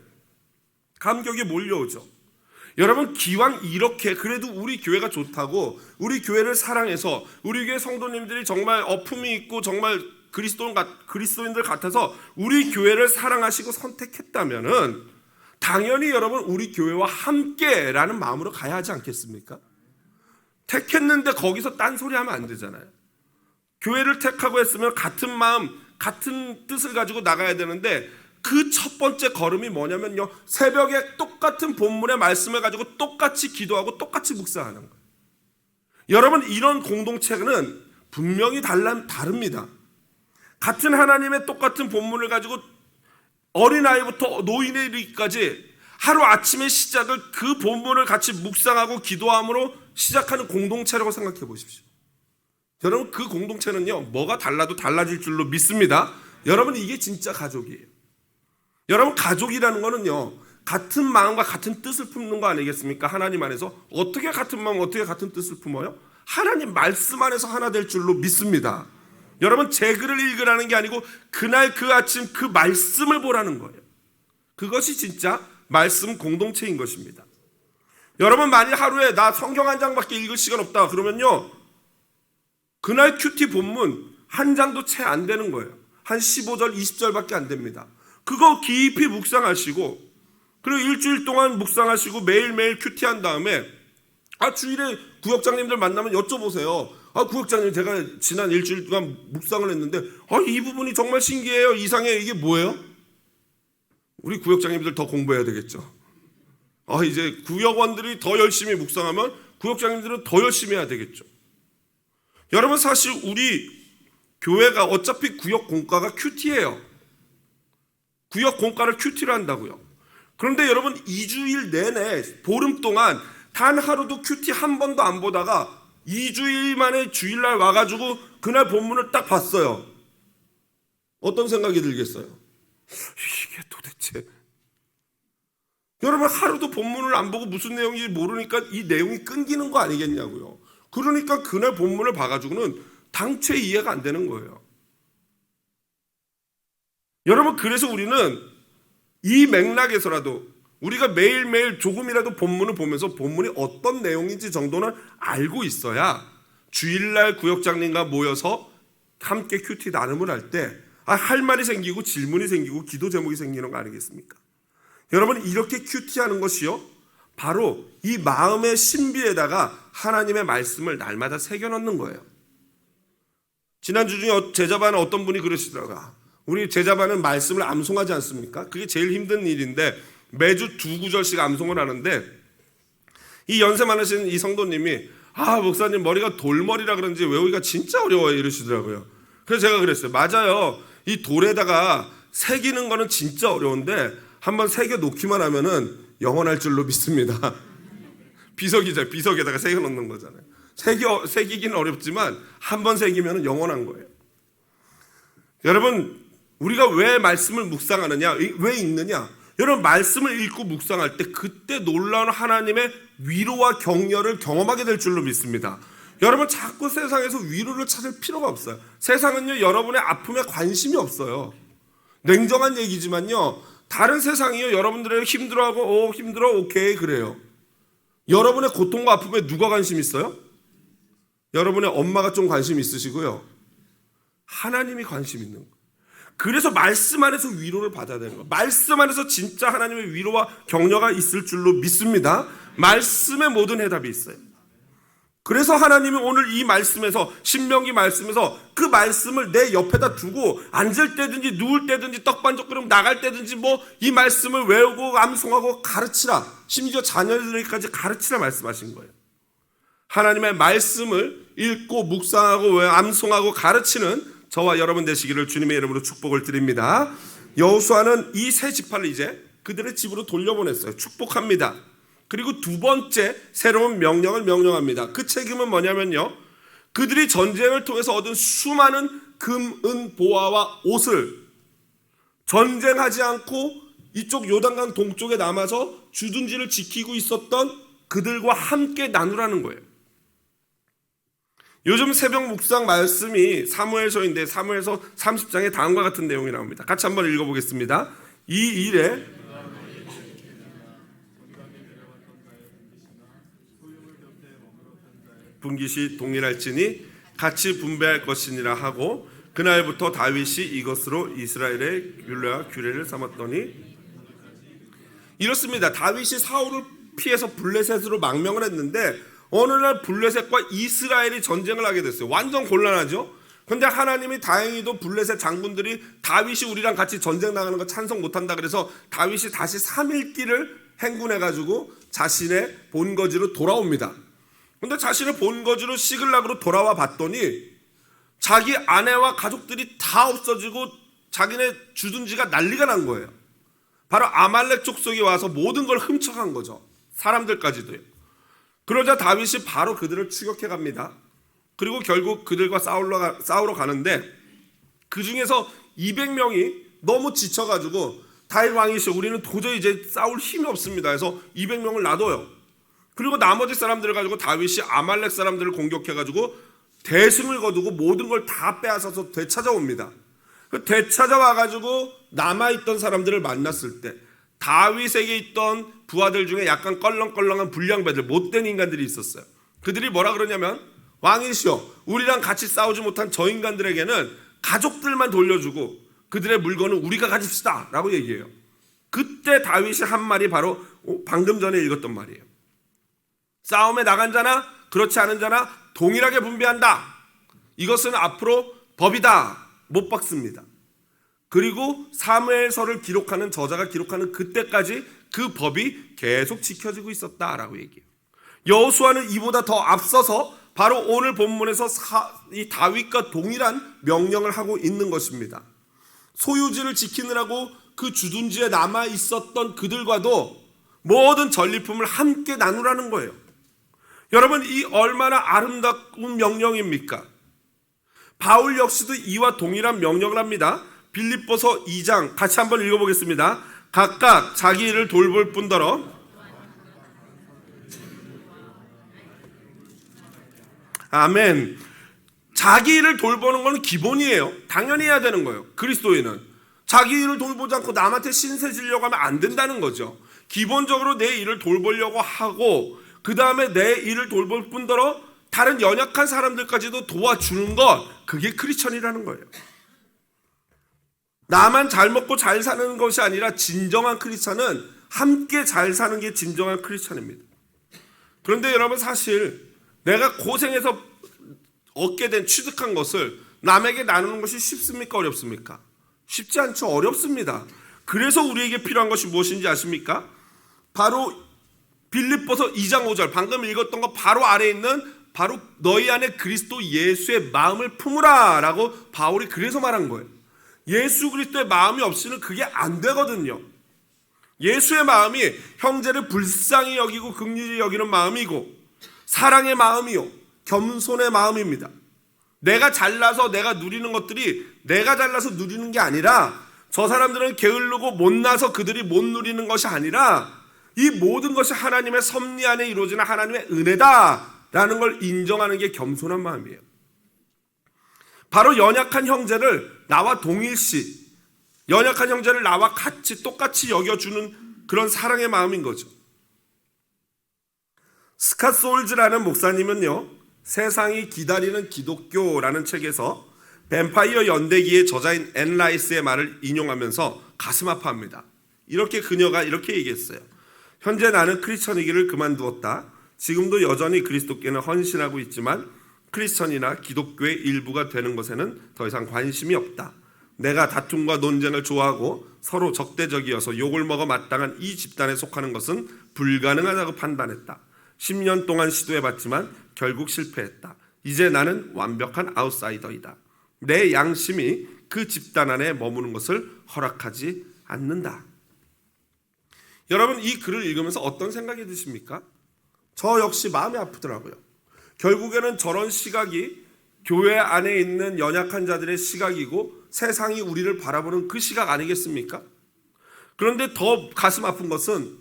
감격이 몰려오죠. 여러분 기왕 이렇게 그래도 우리 교회가 좋다고 우리 교회를 사랑해서 우리 교회 성도님들이 정말 어품이 있고 정말 그리스도인들 같아서 우리 교회를 사랑하시고 선택했다면은 당연히 여러분 우리 교회와 함께라는 마음으로 가야 하지 않겠습니까? 택했는데 거기서 딴소리 하면 안 되잖아요. 교회를 택하고 했으면 같은 마음, 같은 뜻을 가지고 나가야 되는데 그 첫 번째 걸음이 뭐냐면요. 새벽에 똑같은 본문의 말씀을 가지고 똑같이 기도하고 똑같이 묵상하는 거예요. 여러분 이런 공동체는 분명히 다릅니다. 같은 하나님의 똑같은 본문을 가지고 어린아이부터 노인에 이르기까지 하루 아침의 시작을 그 본문을 같이 묵상하고 기도함으로 시작하는 공동체라고 생각해 보십시오. 여러분 그 공동체는요 뭐가 달라도 달라질 줄로 믿습니다. 여러분 이게 진짜 가족이에요. 여러분 가족이라는 거는요 같은 마음과 같은 뜻을 품는 거 아니겠습니까? 하나님 안에서 어떻게 같은 마음 어떻게 같은 뜻을 품어요? 하나님 말씀 안에서 하나 될 줄로 믿습니다. 여러분 제 글을 읽으라는 게 아니고 그날 그 아침 그 말씀을 보라는 거예요. 그것이 진짜 말씀 공동체인 것입니다. 여러분 만일 하루에 나 성경 한 장밖에 읽을 시간 없다 그러면요 그날 큐티 본문 한 장도 채 안 되는 거예요. 한 15절 20절밖에 안 됩니다. 그거 깊이 묵상하시고 그리고 일주일 동안 묵상하시고 매일매일 큐티한 다음에 주일에 구역장님들 만나면 여쭤보세요. 구역장님 제가 지난 일주일 동안 묵상을 했는데 이 부분이 정말 신기해요. 이상해요. 이게 뭐예요? 우리 구역장님들 더 공부해야 되겠죠. 이제 구역원들이 더 열심히 묵상하면 구역장님들은 더 열심히 해야 되겠죠. 여러분 사실 우리 교회가 어차피 구역 공과가 큐티예요. 구역 공과를 큐티를 한다고요. 그런데 여러분 2주일 내내 보름 동안 단 하루도 큐티 한 번도 안 보다가 2주일 만에 주일날 와가지고 그날 본문을 딱 봤어요. 어떤 생각이 들겠어요? 이게 도대체 여러분 하루도 본문을 안 보고 무슨 내용인지 모르니까 이 내용이 끊기는 거 아니겠냐고요. 그러니까 그날 본문을 봐가지고는 당최 이해가 안 되는 거예요. 여러분 그래서 우리는 이 맥락에서라도 우리가 매일매일 조금이라도 본문을 보면서 본문이 어떤 내용인지 정도는 알고 있어야 주일날 구역장님과 모여서 함께 큐티 나눔을 할 때 할 말이 생기고 질문이 생기고 기도 제목이 생기는 거 아니겠습니까? 여러분 이렇게 큐티하는 것이요 바로 이 마음의 신비에다가 하나님의 말씀을 날마다 새겨넣는 거예요. 지난주 중에 제자반에 어떤 분이 그러시더라고요. 우리 제자반은 말씀을 암송하지 않습니까? 그게 제일 힘든 일인데 매주 2구절씩 암송을 하는데 이 연세 많으신 이 성도님이 목사님 머리가 돌머리라 그런지 외우기가 진짜 어려워요 이러시더라고요. 그래서 제가 그랬어요. 맞아요. 이 돌에다가 새기는 거는 진짜 어려운데 한번 새겨 놓기만 하면은 영원할 줄로 믿습니다. 비석이죠. 비석에다가 새겨 놓는 거잖아요. 새기기는 어렵지만 한번 새기면 영원한 거예요. 여러분, 우리가 왜 말씀을 묵상하느냐, 왜 읽느냐? 여러분, 말씀을 읽고 묵상할 때 그때 놀라운 하나님의 위로와 격려를 경험하게 될 줄로 믿습니다. 여러분, 자꾸 세상에서 위로를 찾을 필요가 없어요. 세상은요, 여러분의 아픔에 관심이 없어요. 냉정한 얘기지만요, 다른 세상이요, 여러분들의 힘들어하고 힘들어, 오케이, 그래요. 여러분의 고통과 아픔에 누가 관심 있어요? 여러분의 엄마가 좀 관심 있으시고요, 하나님이 관심 있는 거예요. 그래서 말씀 안에서 위로를 받아야 되는 거예요. 말씀 안에서 진짜 하나님의 위로와 격려가 있을 줄로 믿습니다. 말씀에 모든 해답이 있어요. 그래서 하나님이 오늘 이 말씀에서, 신명기 말씀에서 그 말씀을 내 옆에다 두고 앉을 때든지 누울 때든지 떡반죽 나갈 때든지 이 말씀을 외우고 암송하고 가르치라, 심지어 자녀들에게까지 가르치라 말씀하신 거예요. 하나님의 말씀을 읽고 묵상하고 암송하고 가르치는 저와 여러분 되시기를 주님의 이름으로 축복을 드립니다. 여호수아는 이 세 지파를 이제 그들의 집으로 돌려보냈어요. 축복합니다. 그리고 두 번째 새로운 명령을 명령합니다. 그 책임은 뭐냐면요, 그들이 전쟁을 통해서 얻은 수많은 금, 은, 보화와 옷을 전쟁하지 않고 이쪽 요단강 동쪽에 남아서 주둔지를 지키고 있었던 그들과 함께 나누라는 거예요. 요즘 새벽 묵상 말씀이 사무엘서인데 사무엘서 30장에 다음과 같은 내용이 나옵니다. 같이 한번 읽어보겠습니다. 이 일에 분깃이 동일할지니 같이 분배할 것이니라 하고, 그날부터 다윗이 이것으로 이스라엘의 율례와 규례를 삼았더니, 이렇습니다. 다윗이 사울을 피해서 블레셋으로 망명을 했는데 어느 날 블레셋과 이스라엘이 전쟁을 하게 됐어요. 완전 곤란하죠. 그런데 하나님이 다행히도 블레셋 장군들이 다윗이 우리랑 같이 전쟁 나가는 거 찬성 못한다 그래서 다윗이 다시 3일 길을 행군해가지고 자신의 본거지로 돌아옵니다. 근데 자신의 본거지로 시글락으로 돌아와 봤더니 자기 아내와 가족들이 다 없어지고 자기네 주둔지가 난리가 난 거예요. 바로 아말렉 족속이 와서 모든 걸 훔쳐간 거죠. 사람들까지도요. 그러자 다윗이 바로 그들을 추격해 갑니다. 그리고 결국 그들과 싸우러 가는데 그 중에서 200명이 너무 지쳐가지고 다윗 왕이시여, 우리는 도저히 이제 싸울 힘이 없습니다. 해서 200명을 놔둬요. 그리고 나머지 사람들을 가지고 다윗이 아말렉 사람들을 공격해가지고 대승을 거두고 모든 걸 다 빼앗아서 되찾아옵니다. 되찾아와가지고 남아있던 사람들을 만났을 때 다윗에게 있던 부하들 중에 약간 껄렁껄렁한 불량배들, 못된 인간들이 있었어요. 그들이 뭐라 그러냐면, 왕이시여, 우리랑 같이 싸우지 못한 저 인간들에게는 가족들만 돌려주고 그들의 물건은 우리가 가집시다 라고 얘기해요. 그때 다윗이 한 말이 바로 방금 전에 읽었던 말이에요. 싸움에 나간 자나 그렇지 않은 자나 동일하게 분배한다. 이것은 앞으로 법이다. 못 박습니다. 그리고 사무엘서를 기록하는 저자가 기록하는 그때까지 그 법이 계속 지켜지고 있었다라고 얘기해요. 여호수아는 이보다 더 앞서서 바로 오늘 본문에서 이 다윗과 동일한 명령을 하고 있는 것입니다. 소유지를 지키느라고 그 주둔지에 남아 있었던 그들과도 모든 전리품을 함께 나누라는 거예요. 여러분, 이 얼마나 아름다운 명령입니까? 바울 역시도 이와 동일한 명령을 합니다. 빌립보서 2장 같이 한번 읽어보겠습니다. 각각 자기 일을 돌볼 뿐더러 아멘. 자기 일을 돌보는 건 기본이에요. 당연히 해야 되는 거예요. 그리스도인은 자기 일을 돌보지 않고 남한테 신세 지려고 하면 안 된다는 거죠. 기본적으로 내 일을 돌보려고 하고 그 다음에 내 일을 돌볼 뿐더러 다른 연약한 사람들까지도 도와주는 것, 그게 크리스천이라는 거예요. 나만 잘 먹고 잘 사는 것이 아니라 진정한 크리스천은 함께 잘 사는 게 진정한 크리스천입니다. 그런데 여러분, 사실 내가 고생해서 얻게 된 취득한 것을 남에게 나누는 것이 쉽습니까? 어렵습니까? 쉽지 않죠. 어렵습니다. 그래서 우리에게 필요한 것이 무엇인지 아십니까? 바로 빌립보서 2장 5절 방금 읽었던 거 바로 아래에 있는 바로 너희 안에 그리스도 예수의 마음을 품으라 라고 바울이 그래서 말한 거예요. 예수 그리스도의 마음이 없이는 그게 안 되거든요. 예수의 마음이 형제를 불쌍히 여기고 긍휼히 여기는 마음이고 사랑의 마음이요 겸손의 마음입니다. 내가 잘나서 내가 누리는 것들이 내가 잘나서 누리는 게 아니라 저 사람들은 게으르고 못나서 그들이 못 누리는 것이 아니라 이 모든 것이 하나님의 섭리 안에 이루어지는 하나님의 은혜다라는 걸 인정하는 게 겸손한 마음이에요. 바로 연약한 형제를 나와 동일시, 연약한 형제를 나와 같이 똑같이 여겨주는 그런 사랑의 마음인 거죠. 스캇 소울즈라는 목사님은요, 세상이 기다리는 기독교라는 책에서 뱀파이어 연대기의 저자인 앤 라이스의 말을 인용하면서 가슴 아파합니다. 그녀가 이렇게 얘기했어요. 현재 나는 크리스천이기를 그만두었다. 지금도 여전히 그리스도께는 헌신하고 있지만 크리스천이나 기독교의 일부가 되는 것에는 더 이상 관심이 없다. 내가 다툼과 논쟁을 좋아하고 서로 적대적이어서 욕을 먹어 마땅한 이 집단에 속하는 것은 불가능하다고 판단했다. 10년 동안 시도해봤지만 결국 실패했다. 이제 나는 완벽한 아웃사이더이다. 내 양심이 그 집단 안에 머무는 것을 허락하지 않는다. 여러분, 이 글을 읽으면서 어떤 생각이 드십니까? 저 역시 마음이 아프더라고요. 결국에는 저런 시각이 교회 안에 있는 연약한 자들의 시각이고 세상이 우리를 바라보는 그 시각 아니겠습니까? 그런데 더 가슴 아픈 것은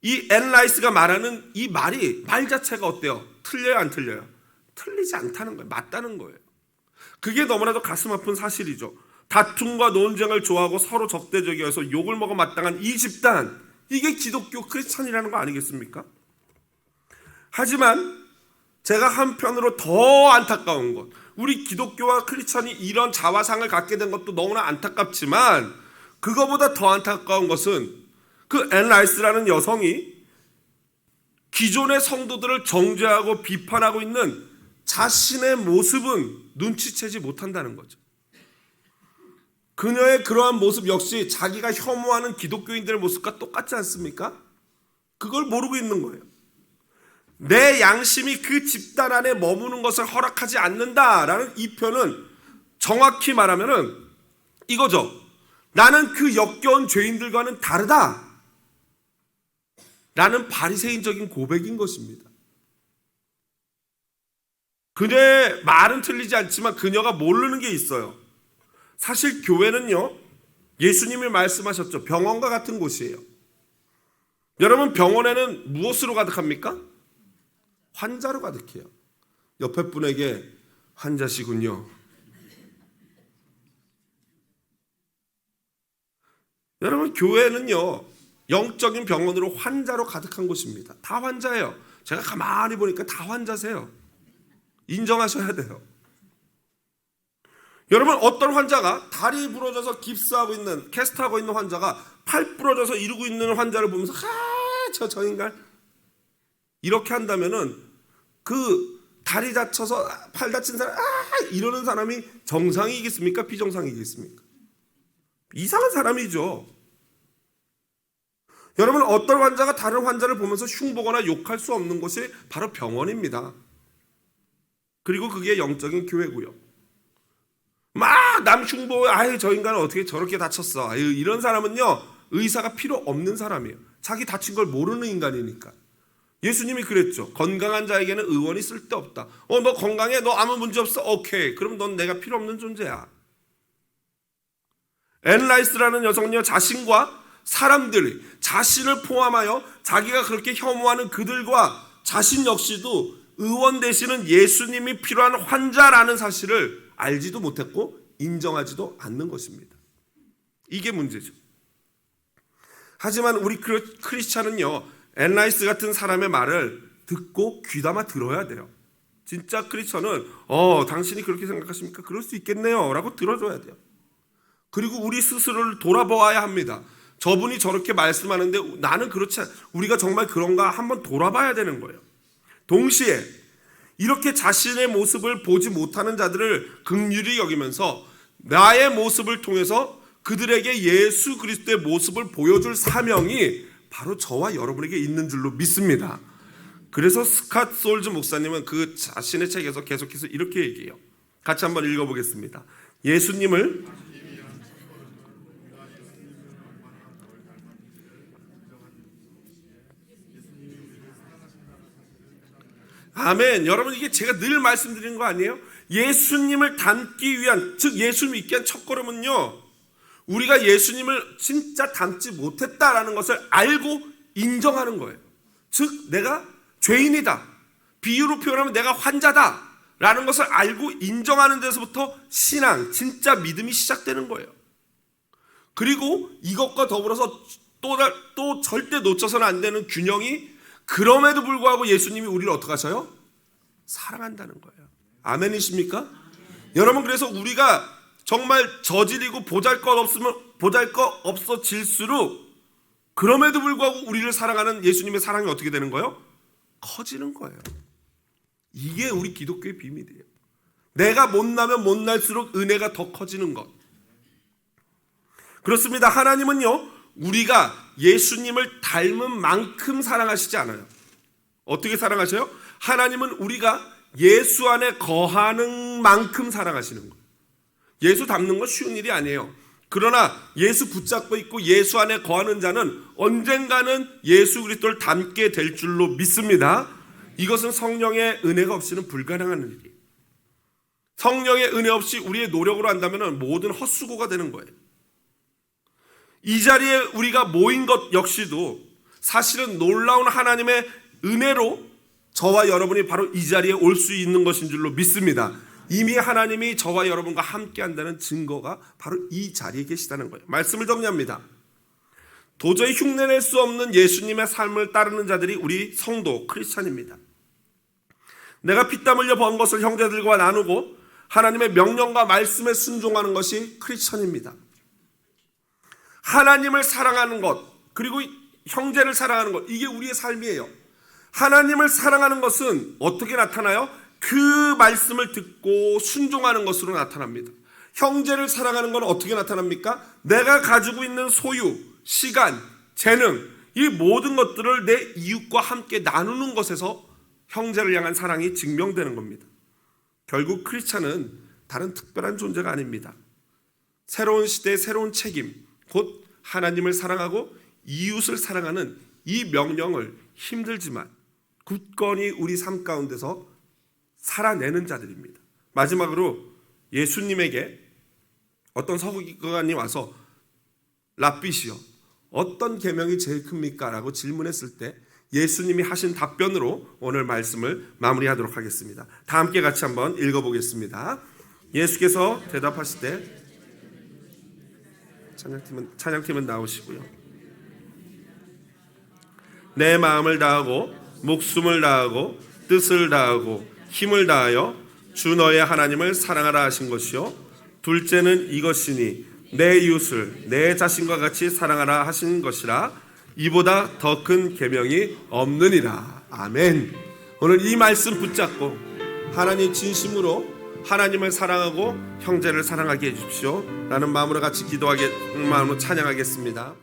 이 앤 라이스가 말하는 이 말 자체가 어때요? 틀려요, 안 틀려요? 틀리지 않다는 거예요. 맞다는 거예요. 그게 너무나도 가슴 아픈 사실이죠. 다툼과 논쟁을 좋아하고 서로 적대적이어서 욕을 먹어 마땅한 이 집단, 이게 기독교 크리스천이라는 거 아니겠습니까? 하지만 제가 한편으로 더 안타까운 것, 우리 기독교와 크리스천이 이런 자화상을 갖게 된 것도 너무나 안타깝지만 그거보다 더 안타까운 것은 그 앤 라이스라는 여성이 기존의 성도들을 정죄하고 비판하고 있는 자신의 모습은 눈치채지 못한다는 거죠. 그녀의 그러한 모습 역시 자기가 혐오하는 기독교인들의 모습과 똑같지 않습니까? 그걸 모르고 있는 거예요. 내 양심이 그 집단 안에 머무는 것을 허락하지 않는다라는 이 표현은 정확히 말하면은 이거죠. 나는 그 역겨운 죄인들과는 다르다 라는 바리새인적인 고백인 것입니다. 그녀의 말은 틀리지 않지만 그녀가 모르는 게 있어요. 사실 교회는요, 예수님이 말씀하셨죠. 병원과 같은 곳이에요. 여러분, 병원에는 무엇으로 가득합니까? 환자로 가득해요. 옆에 분에게 환자시군요. 여러분, 교회는요, 영적인 병원으로 환자로 가득한 곳입니다. 다 환자예요. 제가 가만히 보니까 다 환자세요. 인정하셔야 돼요. 여러분, 어떤 환자가 다리 부러져서 깁스하고 있는, 캐스트하고 있는 환자가 팔 부러져서 이러고 있는 환자를 보면서 저 인간 이렇게 한다면은 그 다리 다쳐서 팔 다친 사람 이러는 사람이 정상이겠습니까? 비정상이겠습니까? 이상한 사람이죠. 여러분, 어떤 환자가 다른 환자를 보면서 흉보거나 욕할 수 없는 곳이 바로 병원입니다. 그리고 그게 영적인 교회고요. 막 남 흉보, 저 인간은 어떻게 저렇게 다쳤어. 이런 사람은요, 의사가 필요 없는 사람이에요. 자기 다친 걸 모르는 인간이니까. 예수님이 그랬죠. 건강한 자에게는 의원이 쓸데없다. 너 건강해? 너 아무 문제 없어? 오케이. 그럼 넌 내가 필요 없는 존재야. 앤 라이스라는 여성은요, 자신과 사람들이 자신을 포함하여 자기가 그렇게 혐오하는 그들과 자신 역시도 의원 되시는 예수님이 필요한 환자라는 사실을 알지도 못했고 인정하지도 않는 것입니다. 이게 문제죠. 하지만 우리 크리스찬은요, 앤 라이스 같은 사람의 말을 듣고 귀담아 들어야 돼요. 진짜 크리스찬은 당신이 그렇게 생각하십니까? 그럴 수 있겠네요 라고 들어줘야 돼요. 그리고 우리 스스로를 돌아보아야 합니다. 저분이 저렇게 말씀하는데 나는 그렇지 않아. 우리가 정말 그런가 한번 돌아봐야 되는 거예요. 동시에 이렇게 자신의 모습을 보지 못하는 자들을 긍휼히 여기면서 나의 모습을 통해서 그들에게 예수 그리스도의 모습을 보여줄 사명이 바로 저와 여러분에게 있는 줄로 믿습니다. 그래서 스캇 소울즈 목사님은 그 자신의 책에서 계속해서 이렇게 얘기해요. 같이 한번 읽어보겠습니다. 예수님을 아멘. 여러분, 이게 제가 늘 말씀드리는 거 아니에요? 예수님을 닮기 위한, 즉 예수 믿기 위한 첫걸음은요, 우리가 예수님을 진짜 닮지 못했다라는 것을 알고 인정하는 거예요. 즉 내가 죄인이다, 비유로 표현하면 내가 환자다 라는 것을 알고 인정하는 데서부터 신앙, 진짜 믿음이 시작되는 거예요. 그리고 이것과 더불어서 또 절대 놓쳐서는 안 되는 균형이, 그럼에도 불구하고 예수님이 우리를 어떻게 하셔요? 사랑한다는 거예요. 아멘이십니까? 여러분, 그래서 우리가 정말 저질이고 보잘것없어질수록 그럼에도 불구하고 우리를 사랑하는 예수님의 사랑이 어떻게 되는 거예요? 커지는 거예요. 이게 우리 기독교의 비밀이에요. 내가 못나면 못날수록 은혜가 더 커지는 것. 그렇습니다. 하나님은요, 우리가 예수님을 닮은 만큼 사랑하시지 않아요. 어떻게 사랑하셔요? 하나님은 우리가 예수 안에 거하는 만큼 사랑하시는 거예요. 예수 닮는 건 쉬운 일이 아니에요. 그러나 예수 붙잡고 있고 예수 안에 거하는 자는 언젠가는 예수 그리스도를 닮게 될 줄로 믿습니다. 이것은 성령의 은혜가 없이는 불가능한 일이에요. 성령의 은혜 없이 우리의 노력으로 한다면 모든 헛수고가 되는 거예요. 이 자리에 우리가 모인 것 역시도 사실은 놀라운 하나님의 은혜로 저와 여러분이 바로 이 자리에 올 수 있는 것인 줄로 믿습니다. 이미 하나님이 저와 여러분과 함께 한다는 증거가 바로 이 자리에 계시다는 거예요. 말씀을 정리합니다. 도저히 흉내낼 수 없는 예수님의 삶을 따르는 자들이 우리 성도 크리스찬입니다. 내가 피땀 흘려 번 것을 형제들과 나누고 하나님의 명령과 말씀에 순종하는 것이 크리스찬입니다. 하나님을 사랑하는 것, 그리고 형제를 사랑하는 것, 이게 우리의 삶이에요. 하나님을 사랑하는 것은 어떻게 나타나요? 그 말씀을 듣고 순종하는 것으로 나타납니다. 형제를 사랑하는 건 어떻게 나타납니까? 내가 가지고 있는 소유, 시간, 재능, 이 모든 것들을 내 이웃과 함께 나누는 것에서 형제를 향한 사랑이 증명되는 겁니다. 결국 크리스찬은 다른 특별한 존재가 아닙니다. 새로운 시대의 새로운 책임, 곧 하나님을 사랑하고 이웃을 사랑하는 이 명령을 힘들지만 굳건히 우리 삶 가운데서 살아내는 자들입니다. 마지막으로 예수님에게 어떤 서기관이 와서 랍비시여, 어떤 계명이 제일 큽니까? 라고 질문했을 때 예수님이 하신 답변으로 오늘 말씀을 마무리하도록 하겠습니다. 다 함께 같이 한번 읽어보겠습니다. 예수께서 대답하실 때, 찬양팀은 나오시고요. 내 마음을 다하고 목숨을 다하고 뜻을 다하고 힘을 다하여 주 너의 하나님을 사랑하라 하신 것이요, 둘째는 이것이니 내 이웃을 내 자신과 같이 사랑하라 하신 것이라. 이보다 더 큰 계명이 없느니라. 아멘. 오늘 이 말씀 붙잡고 하나님 진심으로 하나님을 사랑하고 형제를 사랑하게 해주십시오 라는 마음으로 같이 기도하게, 마음으로 찬양하겠습니다.